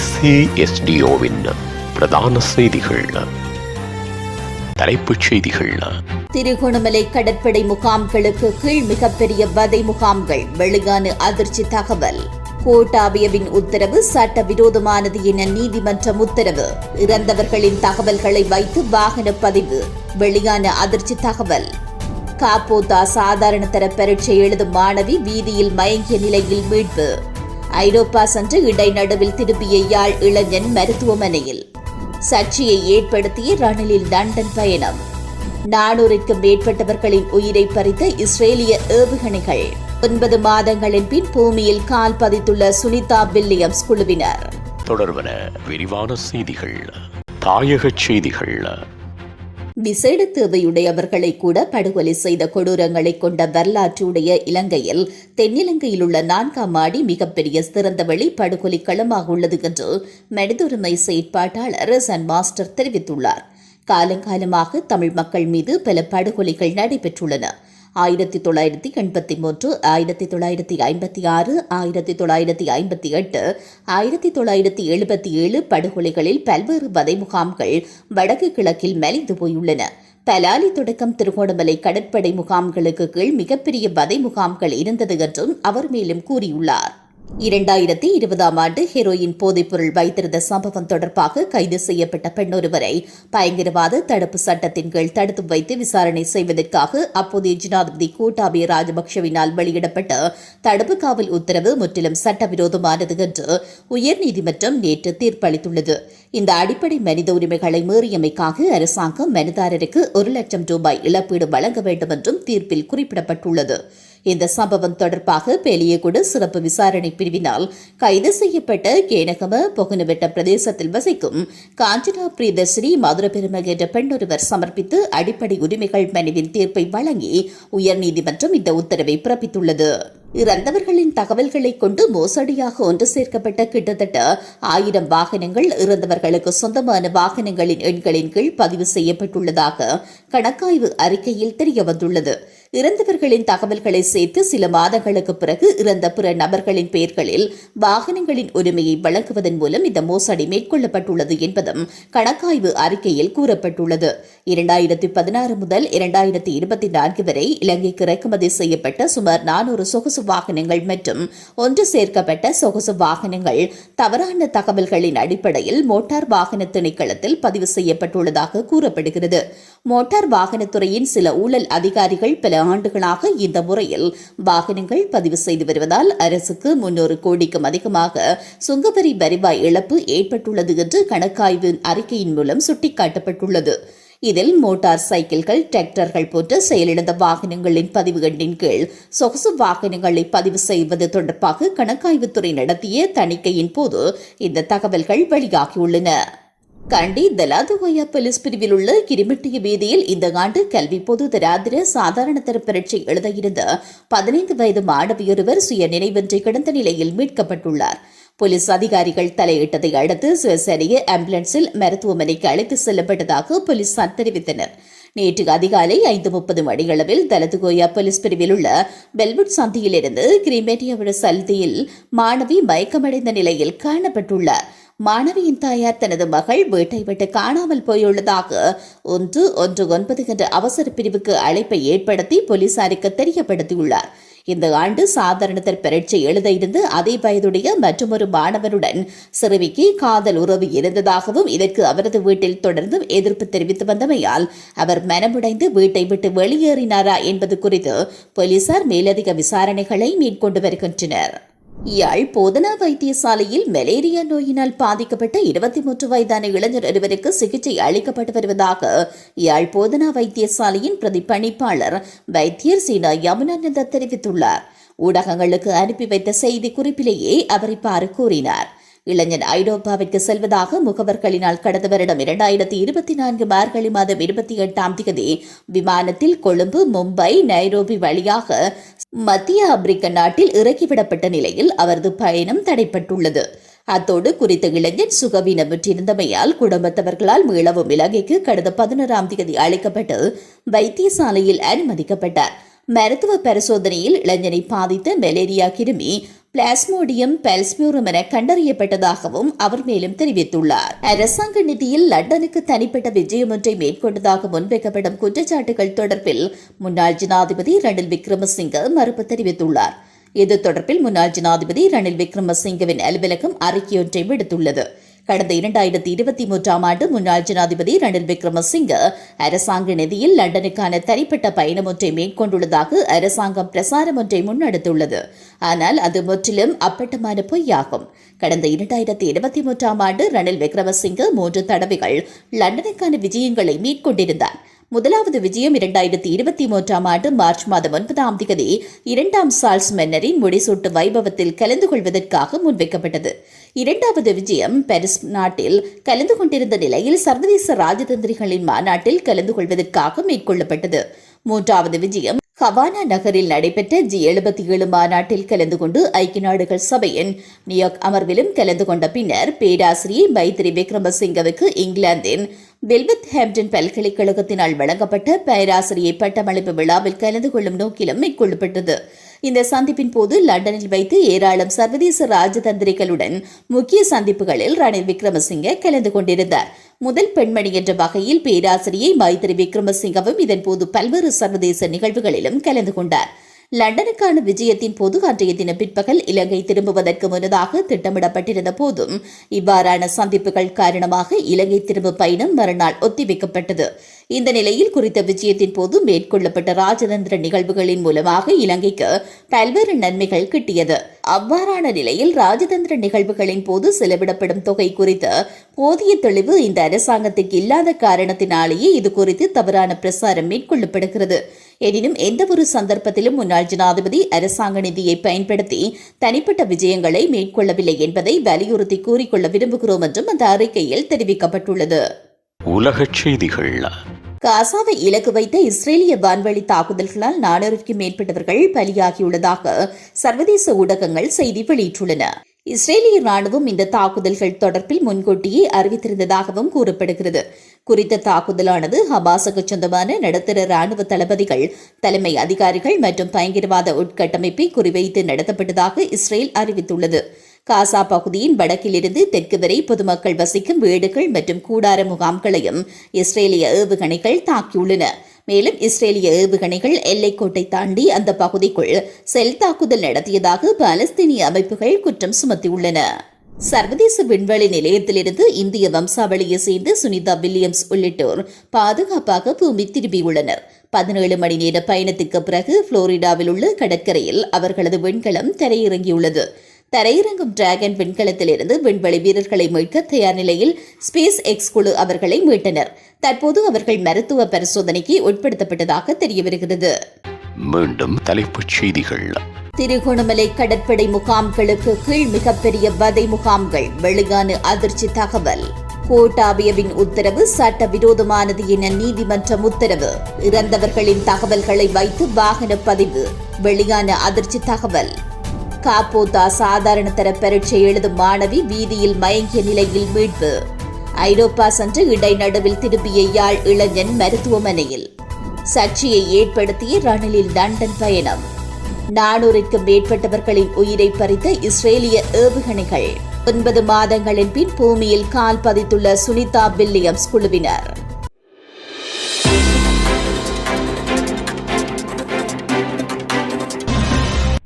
SASDOவின் பிரதான செய்திகள். தலைப்புச் செய்திகள். திருகோணமலை கடற்படை முகாம்களுக்கு கீழ் மிகப்பெரிய வதை முகாம்கள், வெளியான அதிர்ச்சி தகவல். கோட்டாபயவின் உத்தரவு சட்டவிரோதமானது என நீதிமன்றம் உத்தரவு. இறந்தவர்களின் தகவல்களை வைத்து வாகன பதிவு, வெளியான அதிர்ச்சி தகவல். காப்போத்தா சாதாரண தர பரீட்சை எழுதும் மாணவி வீதியில் மயங்கிய நிலையில் மீட்பு. ஐரோப்பா சென்று இடைநடுவில் திரும்பிய யாழ் இளைஞன் மருத்துவமனையில். சர்ச்சையை ஏற்படுத்திய ரணிலின் லண்டன் பயணம். 400க்கும் மேற்பட்டவர்களின் உயிரை பறித்த இஸ்ரேலிய ஏவுகணைகள். 9 மாதங்களின் பின் பூமியில் கால் பதித்துள்ள சுனிதா வில்லியம்ஸ் குழுவினர். தொடர்வன விரிவான செய்திகள். தாயக செய்திகள். விசேட தேவையுடையவர்களை கூட படுகொலை செய்த கொடூரங்களை கொண்ட வரலாற்றுடைய இலங்கையில் தென்னிலங்கையில் உள்ள 4ஆம் மாடி மிகப்பெரிய திறந்தவெளி படுகொலை களமாக உள்ளது என்று மனித உரிமை செயற்பாட்டாளர் சன் மாஸ்டர் தெரிவித்துள்ளார். காலங்காலமாக தமிழ் மக்கள் மீது பல படுகொலைகள் நடைபெற்றுள்ளன. 1983, 1956, 1958, 1977 படுகொலைகளில் பல்வேறு வதை முகாம்கள் வடக்கு கிழக்கில் மலிந்து போயுள்ளன. பலாலி தொடக்கம் திருகோணமலை கடற்படை முகாம்களுக்கு கீழ் மிகப்பெரிய வதை முகாம்கள் இருந்தது என்றும் அவர் மேலும் கூறியுள்ளார். 2020ஆம் ஆண்டு ஹெரோயின் போதைப்பொருள் வைத்திருந்த சம்பவம் தொடர்பாக கைது செய்யப்பட்ட பெண்ணொருவரை பயங்கரவாத தடுப்பு சட்டத்தின் கீழ் தடுத்து வைத்து விசாரணை செய்வதற்காக அப்போதைய ஜனாதிபதி கோட்டாபய ராஜபக்ஷவினால் வெளியிடப்பட்ட தடுப்பு காவல் உத்தரவு முற்றிலும் சட்டவிரோதமானது என்று உயர்நீதிமன்றம் நேற்று தீர்ப்பளித்துள்ளது. இந்த அடிப்படை மனித உரிமைகளை மீறியமைக்காக அரசாங்கம் மனுதாரருக்கு 1 லட்சம் ரூபாய் இழப்பீடு வழங்க வேண்டும் என்றும் தீர்ப்பில் குறிப்பிடப்பட்டுள்ளது. இந்த சம்பவம் தொடர்பாக பேலியகுடு சிறப்பு விசாரணை பிரிவினால் கைது செய்யப்பட்ட கேனகம பொகுனவெட்ட பிரதேசத்தில் வசிக்கும் காஞ்சனா பிரியதர்ஷினி மதுரபெரும என்ற பெண்ணொருவர் சமர்ப்பித்து அடிப்படை உரிமைகள் மனுவின் தீர்ப்பை வழங்கி உயர்நீதிமன்றம் இந்த உத்தரவை பிறப்பித்துள்ளது. இறந்தவர்களின் தகவல்களை கொண்டு மோசடியாக ஒன்று சேர்க்கப்பட்ட கிட்டத்தட்ட 1000 வாகனங்கள் இறந்தவர்களுக்கு சொந்தமான வாகனங்களின் எண்களின் கீழ் பதிவு செய்யப்பட்டுள்ளதாக கணக்காய்வு அறிக்கையில் தெரியவந்துள்ளது. இறந்தவர்களின் தகவல்களை சேர்த்து சில மாதங்களுக்கு பிறகு இறந்த பிற நபர்களின் பெயர்களில் வாகனங்களின் உரிமையை வழங்குவதன் மூலம் இந்த மோசடி மேற்கொள்ளப்பட்டுள்ளது என்பதும் கணக்காய்வு அறிக்கையில் கூறப்பட்டுள்ளது. 2016 முதல் 2024 வரை இலங்கைக்கு இறக்குமதி செய்யப்பட்ட சுமார் 400 சொகுசு வாகனங்கள் மற்றும் ஒன்று சேர்க்கப்பட்ட சொகுசு வாகனங்கள் தவறான தகவல்களின் அடிப்படையில் மோட்டார் வாகன திணைக்களத்தில் பதிவு செய்யப்பட்டுள்ளதாக கூறப்படுகிறது. மோட்டார் வாகனத்துறையின் சில ஊழல் அதிகாரிகள் பல ஆண்டுகளாக இந்த முறையில் வாகனங்கள் பதிவு செய்து வருவதால் அரசுக்கு 300 கோடிக்கும் அதிகமாக சுங்கவரி வருவாய் இழப்பு ஏற்பட்டுள்ளது என்று கணக்காய்வு அறிக்கையின் மூலம் சுட்டிக்காட்டப்பட்டுள்ளது. இதில் மோட்டார் சைக்கிள்கள், டிராக்டர்கள் போன்ற செயலிழந்த வாகனங்களின் பதிவு எண்ணின் கீழ் சொகுசு வாகனங்களை பதிவு செய்வது தொடர்பாக கணக்காய்வுத்துறை நடத்திய தணிக்கையின் போது இந்த தகவல்கள் வெளியாகியுள்ளன. கண்டி தலாதுகோயா போலீஸ் பிரிவில் உள்ள கிரிமிட்டிய வீதியில் இந்த ஆண்டு கல்வி பொது தராதர சாதாரண தர பரீட்சை எழுத இருந்த 15 வயது மாணவியொருவர் சுய நினைவின்றி கிடந்த நிலையில் மீட்கப்பட்டுள்ளார். போலீஸ் அதிகாரிகள் தலையிட்டதை அடுத்து சிவசேனைய ஆம்புலன்ஸில் மருத்துவமனைக்கு அழைத்து செல்லப்பட்டதாக போலீசார் தெரிவித்தனர். நேற்று அதிகாலை 5:30 மணியளவில் தலதுகோயா போலீஸ் பிரிவில் உள்ள பெல்வுட் சந்தியிலிருந்து கிரிமேட்டிய சந்தியில் மாணவி மயக்கமடைந்த நிலையில் காணப்பட்டுள்ளார். மாணவியின் தாயார் தனது மகள் வீட்டை விட்டு காணாமல் போயுள்ளதாக 119 என்ற அவசர பிரிவுக்கு அழைப்பை ஏற்படுத்தி போலீசாருக்கு தெரியப்படுத்தியுள்ளார். இந்த ஆண்டு சாதாரண பரீட்சை எழுத இருந்து அதே வயதுடைய மற்றொரு மாணவனுடன் சிறுமிக்கு காதல் உறவு இருந்ததாகவும் இதற்கு அவரது வீட்டில் தொடர்ந்து எதிர்ப்பு தெரிவித்து வந்தமையால் அவர் மனமுடைந்து வீட்டை விட்டு வெளியேறினாரா என்பது குறித்து போலீசார் மேலதிக விசாரணைகளை மேற்கொண்டு வருகின்றனர். யாழ் போதனா வைத்தியசாலையில் மலேரியா நோயினால் பாதிக்கப்பட்ட 23 வயதான இளைஞர் ஒருவருக்கு சிகிச்சை அளிக்கப்பட்டு வருவதாக யாழ் போதனா வைத்தியசாலையின் பிரதிபலிப்பாளர் வைத்தியர் சீனா யமுனானந்த தெரிவித்துள்ளார். ஊடகங்களுக்கு அனுப்பி வைத்த செய்தி குறிப்பிலேயே அவர் இவ்வாறு கூறினார். இளைஞன் ஐரோப்பாவிற்கு செல்வதாக முகவர்களினால் கடந்த வருடம் 2024 மார்கழி மாதம் 28ஆம் தேதி விமானத்தில் கொழும்பு, மும்பை, நைரோபி வழியாக மத்திய ஆப்பிரிக்க நாட்டில் இறக்கிவிடப்பட்ட நிலையில் அவரது பயணம் தடைப்பட்டுள்ளது. அத்தோடு குறித்த இளைஞன் சுகவீனமிட்டிருந்தமையால் குடும்பத்தவர்களால் மீளவும் இலங்கைக்கு கடந்த 11ஆம் தேதி அழைக்கப்பட்டு வைத்தியசாலையில் அனுமதிக்கப்பட்டார். மருத்துவ பரிசோதனையில் இளைஞனை பாதித்த மலேரியா கிருமி பிளாஸ்மோடியம் பெல்ஸ்மியூரம் என கண்டறியப்பட்டதாகவும் அவர் மேலும் தெரிவித்துள்ளார். அரசாங்க நிதியில் லண்டனுக்கு தனிப்பட்ட விஜயம் ஒன்றை மேற்கொண்டதாக முன்வைக்கப்படும் குற்றச்சாட்டுகள் தொடர்பில் முன்னாள் ஜனாதிபதி ரணில் விக்ரமசிங்க மறுப்பு தெரிவித்துள்ளார். இது தொடர்பில் முன்னாள் ஜனாதிபதி ரணில் விக்ரமசிங்கவின் அலுவலகம் அறிக்கையொன்றை விடுத்துள்ளது. கடந்த 2023 ஆண்டு முன்னாள் ஜனாதிபதி ரணில் விக்ரமசிங்க அரசாங்க நிதியில் லண்டனுக்கான தனிப்பட்ட பயணம் ஒன்றை மேற்கொண்டுள்ளதாக அரசாங்கம் பிரசாரம் ஒன்றை முன்னெடுத்துள்ளது. ஆனால் அது முற்றிலும் அப்பட்டமான பொய்யாகும். கடந்த 2023 ஆண்டு ரணில் விக்ரமசிங்க 3 தடவைகள் லண்டனுக்கான விஜயங்களை மேற்கொண்டிருந்தார். முதலாவது விஜயம் 2023 ஆண்டு மார்ச் மாதம் 9ஆம் தேதி 2ஆம் சார்ல்ஸ் மன்னரின் முடிசூட்டு வைபவத்தில் கலந்து கொள்வதற்காக முன்வைக்கப்பட்டது. இரண்டாவது விஜயம் பாரிஸ் நாட்டில் கலந்து கொண்டிருந்த நிலையில் சர்வதேச ராஜதந்திரிகளின் மாநாட்டில் கலந்து கொள்வதற்காக மேற்கொள்ளப்பட்டது. மூன்றாவது விஜயம் ஹவானா நகரில் நடைபெற்ற G77 மாநாட்டில் கலந்து கொண்டு ஐக்கிய நாடுகள் சபையின் நியூயார்க் அமர்விலும் கலந்து கொண்ட பின்னர் பேராசிரியர் மைத்ரி விக்ரமசிங்கவுக்கு இங்கிலாந்தின் வில்வர்ஹாம்ப்டன் பல்கலைக்கழகத்தினால் வழங்கப்பட்ட பேராசிரியர் பட்டமளிப்பு விழாவில் கலந்து கொள்ளும் நோக்கிலும் மேற்கொள்ளப்பட்டது. இந்த சந்திப்பின் போது லண்டனில் வைத்து ஏராளம் சர்வதேச ராஜதந்திரிகளுடன் முக்கிய சந்திப்புகளில் ரணில் விக்ரமசிங்க கலந்து கொண்டிருந்தார். முதல் பெண்மணி என்ற வகையில் பேராசிரியை மைத்ரி விக்ரமசிங்கவும் இதன்போது பல்வேறு சர்வதேச நிகழ்வுகளிலும் கலந்து கொண்டார். லண்டனுக்கான விஜயத்தின் போது அன்றைய தினம் பிற்பகல் இலங்கை திரும்புவதற்கு முன்னதாக திட்டமிடப்பட்டிருந்த போதும் இவ்வாறான சந்திப்புகள் காரணமாக இலங்கை திரும்பும் பயணம் மறுநாள் ஒத்திவைக்கப்பட்டது. இந்த நிலையில் குறித்த விஜயத்தின் போது மேற்கொள்ளப்பட்ட ராஜதந்திர நிகழ்வுகளின் மூலமாக இலங்கைக்கு பல்வேறு நன்மைகள் கிட்டியது. அவ்வாறான நிலையில் ராஜதந்திர நிகழ்வுகளின் போது செலவிடப்படும் தொகை குறித்து போதிய தெளிவு இந்த அரசாங்கத்துக்கு இல்லாத காரணத்தினாலேயே இது குறித்து தவறான பிரசாரம் மேற்கொள்ளப்படுகிறது. எனினும் எந்தவொரு சந்தர்ப்பத்திலும் முன்னாள் ஜனாதிபதி அரசாங்க நிதியை பயன்படுத்தி தனிப்பட்ட விஜயங்களை மேற்கொள்ளவில்லை என்பதை வலியுறுத்தி கூறிக்கொள்ள விரும்புகிறோம் என்றும் அந்த அறிக்கையில் தெரிவிக்கப்பட்டுள்ளது. உலகச் செய்திகள். காசாவை இலக்கு வைத்த இஸ்ரேலிய வான்வழி தாக்குதல்களால் 400க்கும் மேற்பட்டவர்கள் பலியாகியுள்ளதாக சர்வதேச ஊடகங்கள் செய்தி வெளியிட்டுள்ளன. இஸ்ரேலிய ராணுவம் இந்த தாக்குதல்கள் தொடர்பில் முன்கூட்டியே அறிவித்திருந்ததாகவும் கூறப்படுகிறது. குறித்த தாக்குதலானது ஹமாஸுக்கு சொந்தமான நடுத்தர ராணுவ தளபதிகள், தலைமை அதிகாரிகள் மற்றும் பயங்கரவாத உட்கட்டமைப்பை குறிவைத்து நடத்தப்பட்டதாக இஸ்ரேல் அறிவித்துள்ளது. காசா பகுதியின் வடக்கிலிருந்து தெற்கு வரை பொதுமக்கள் வசிக்கும் வீடுகள் மற்றும் கூடார முகாம்களையும் இஸ்ரேலிய ஏவுகணைகள் தாக்கியுள்ளன. மேலும் இஸ்ரேலிய ஏவுகணைகள் எல்லைக்கோட்டை தாண்டி அந்த பகுதிக்குள் செல் தாக்குதல் நடத்தியதாக பாலஸ்தீனிய அமைப்புகள் குற்றம் சுமத்தியுள்ளன. சர்வதேச விண்வெளி நிலையத்திலிருந்து இந்திய வம்சாவளியை சேர்ந்த சுனிதா வில்லியம்ஸ் உள்ளிட்டோர் பாதுகாப்பாக பூமி திரும்பியுள்ளனர். 17 மணி நேர பயணத்துக்கு பிறகு புளோரிடாவில் உள்ள கடற்கரையில் அவர்களது விண்கலம் தரையிறங்கியுள்ளது. தரையிறங்கும் டிராகன் விண்கலத்திலிருந்து விண்வெளி வீரர்களை மீட்க தயார் நிலையில் ஸ்பேஸ் எக்ஸ் குழு அவர்களை மீட்டனர். தற்போது அவர்கள் மருத்துவ பரிசோதனைக்கு உட்படுத்தப்பட்டதாக தெரியவருகிறது. மீண்டும் தலைப்புச் செய்திகள். திருகோணமலை கடற்படை முகாம்களுக்கு கீழ் மிகப்பெரிய வதை முகாம்கள், வெளியான அதிர்ச்சி தகவல். கோட்டாபயவின் உத்தரவு சட்டவிரோதமானது என நீதிமன்றம் உத்தரவு. இறந்தவர்களின் தகவல்களை வைத்து வாகன பதிவு, வெளியான அதிர்ச்சி தகவல். காப்போத்தா சாதாரண தர பரீட்சை எழுதும் மாணவி வீதியில் மயங்கிய நிலையில் மீட்பு. ஐரோப்பா சென்று இடைநடுவில் திரும்பிய யாழ் இளைஞன் மருத்துவமனையில். சர்ச்சையை ஏற்படுத்திய ரணிலின் லண்டன் பயணம். 400க்கும் மேற்பட்டவர்களின் உயிரை பறித்த இஸ்ரேலிய ஏவுகணைகள். 9 மாதங்களின் பின் பூமியில் கால் பதித்துள்ள சுனிதா வில்லியம்ஸ் குழுவினர்.